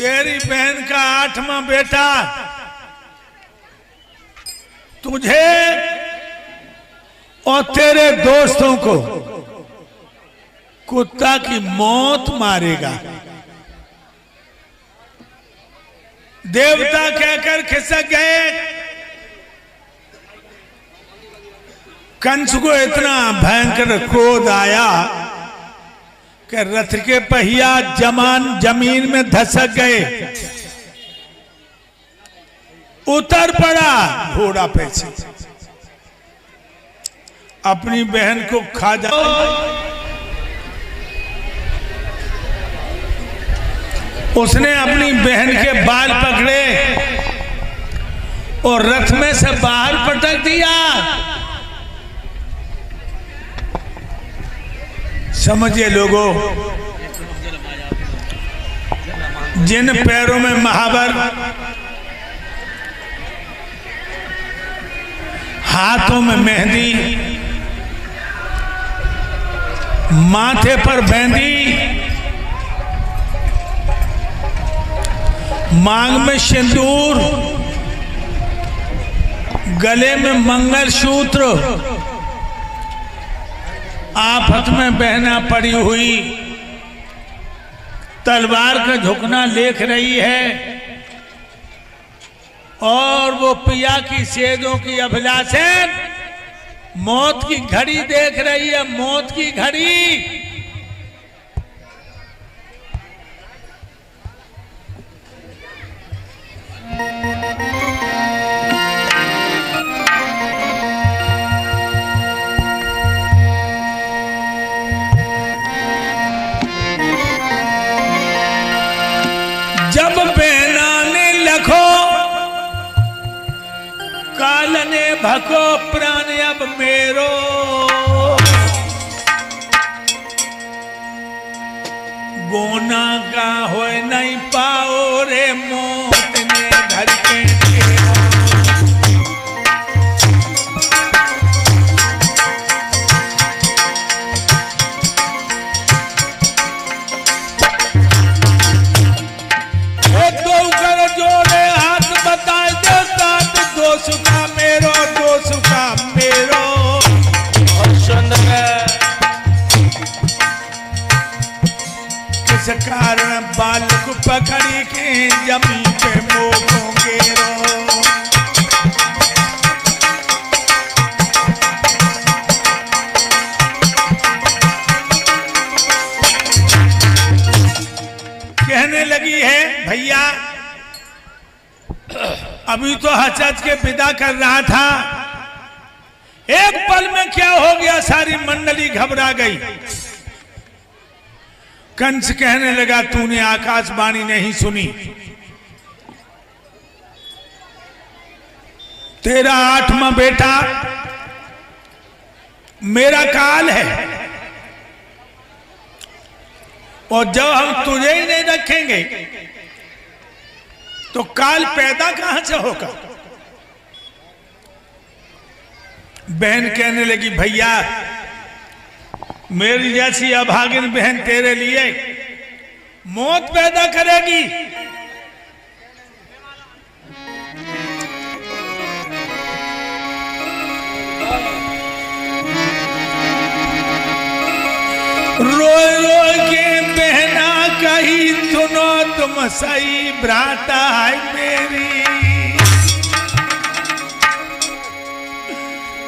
तेरी बहन का 8वां बेटा तुझे और तेरे दोस्तों को कुत्ता की मौत मारेगा। देवता कहकर खिसक गए। कंस को इतना भयंकर क्रोध आया कि रथ के पहिया जमीन में धसक गए। उतर पड़ा घोड़ा पे से, अपनी बहन को खा जा। उसने अपनी बहन के बाल पकड़े और रथ में से बाहर पटक दिया। समझिए लोगों, जिन पैरों में महावर, हाथों में मेहंदी, माथे पर बेंदी, मांग में सिंदूर, गले में मंगलसूत्र, आफत में बहना पड़ी हुई तलवार का झुकना देख रही है और वो पिया की सेजों की अभिलाषा मौत की घड़ी देख रही है। मौत की घड़ी जब बहना ने लखो कालने भको प्राण अब मेरो, गोना का हो नहीं पाओ रे मौत ने घर के दोसुका मेरो, दोसुका मेरो। और सुंदर किस कारण बालक पकड़ी के जमीन पे मोकों गेरो। कहने लगी है भैया, अभी तो हचच के विदा कर रहा था, एक पल में क्या हो गया, सारी मंडली घबरा गई। कंस कहने लगा तूने आकाशवाणी नहीं सुनी, तेरा 8वां बेटा मेरा काल है और जब हम तुझे ही नहीं रखेंगे तो काल पैदा कहां से होगा। बहन कहने लगी भैया, मेरी जैसी अभागिन बहन तेरे लिए मौत पैदा करेगी। रोए रोए के बहना कही सुनो तुम सही भ्राता है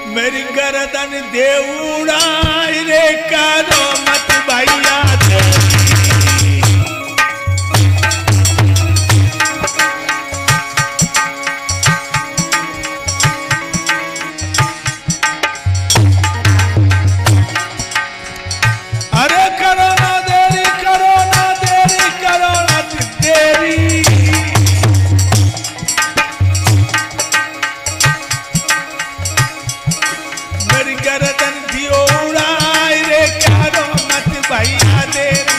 मेरी गर्दन दे उड़ाई रे कारो मत भैया अरे करो ना देरी, करो ना देरी, करो ना देरी। मेरी गर्दन थी उड़ाई रे कारो मत भैया देरी।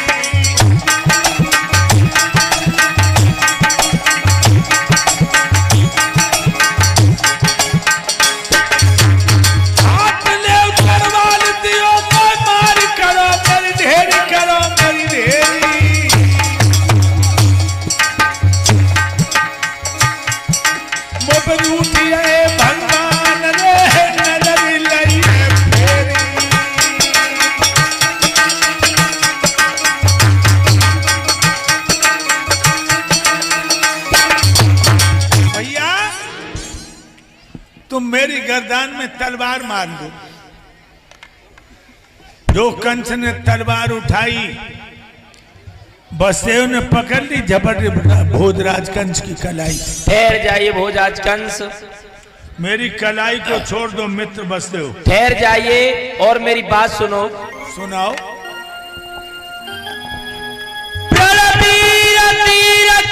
गर्दन में तलवार मार दो। जो कंस ने तलवार उठाई, बसदेव ने पकड़ ली झपट भोजराज कंस की कलाई। ठहर जाइए भोजराज कंस, मेरी कलाई को छोड़ दो मित्र बसदेव। ठहर जाइए और मेरी बात सुनो। सुनाओ।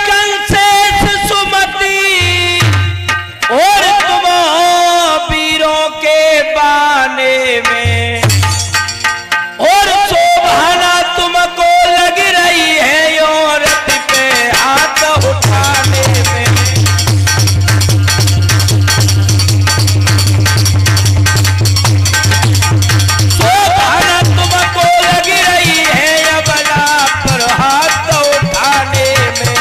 कंसेश सुमति और तुम वीरों के बाने में, और शोभना तुमको लग रही है और रथ पे हाथ उठाने में। शोभना तुमको लग रही है अबला पर हाथ उठाने में।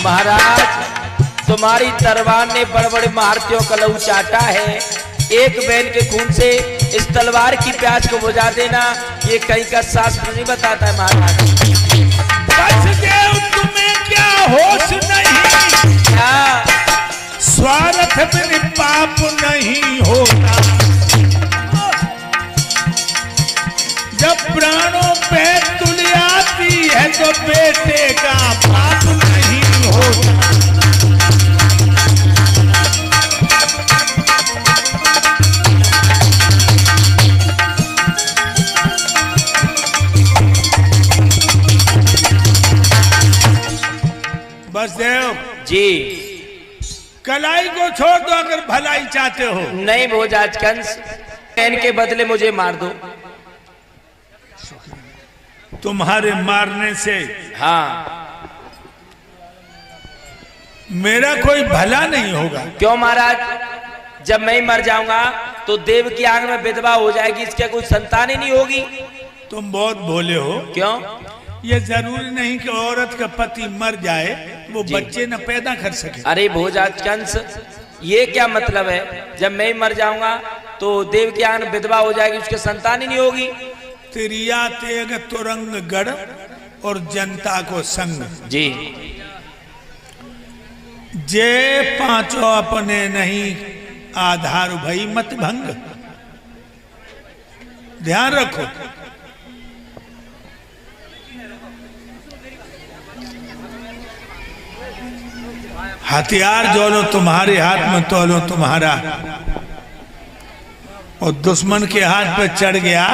महाराज, तुम्हारी तलवार ने बड़े बड़े महारथियों का लहू चाटा है। एक बैल के खून से इस तलवार की प्यास को बुझा देना, ये कहीं का शास्त्र नहीं बताता है महाराज। बसदेव, तुम्हें क्या होश नहीं? क्या स्वार्थ में पाप नहीं होता? जब प्राणों पे तुली आती है तो बेटे का पाप नहीं होता। बसदेव जी, कलाई को छोड़ दो अगर भलाई चाहते हो। नहीं भोजराज कंस, इनके बदले मुझे मार दो। तुम्हारे मारने से हाँ, मेरा कोई भला नहीं होगा। क्यों महाराज? जब मैं ही मर जाऊंगा तो देव की आंख में विधवा हो जाएगी, इसके कोई संतान ही नहीं होगी। तुम बहुत भोले हो। क्यों? ये जरूरी नहीं कि औरत का पति मर जाए वो बच्चे न पैदा कर सके। अरे भोजराज कंस, ये क्या मतलब है? जब मैं ही मर जाऊंगा तो देव की आंख में विधवा हो जाएगी, उसके संतान ही नहीं होगी। त्रिया तेग तुरंग गढ़ और जनता को संग जी। जे पांचों अपने नहीं आधार भई मत भंग। ध्यान रखो। हथियार जो लो तुम्हारे हाथ में तो लो तुम्हारा, और दुश्मन के हाथ पे चढ़ गया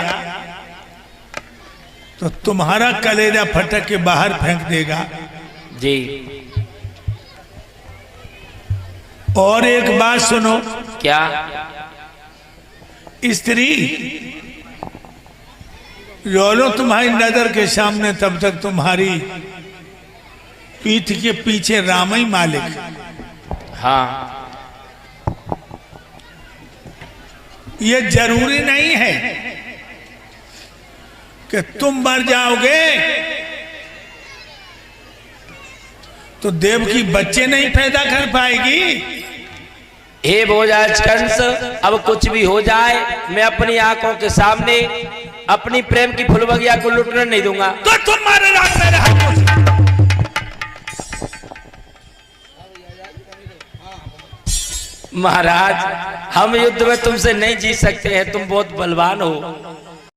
तो तुम्हारा कलेजा फटक के बाहर फेंक देगा जी। और एक बात सुनो। क्या? स्त्री जो तुम्हारी नजर के सामने तब तक तुम्हारी पीठ के पीछे राम ही मालिक। हाँ, ये जरूरी नहीं है कि तुम मर जाओगे तो देव की बच्चे नहीं पैदा कर पाएगी। हे भोजराज कंस, अब कुछ भी हो जाए मैं अपनी आंखों के सामने अपनी प्रेम की फुलबगिया को लुटने नहीं दूंगा। तो तुम्हारे रास्ते रहो। महाराज, हम युद्ध में तुमसे नहीं जीत सकते हैं, तुम बहुत बलवान हो।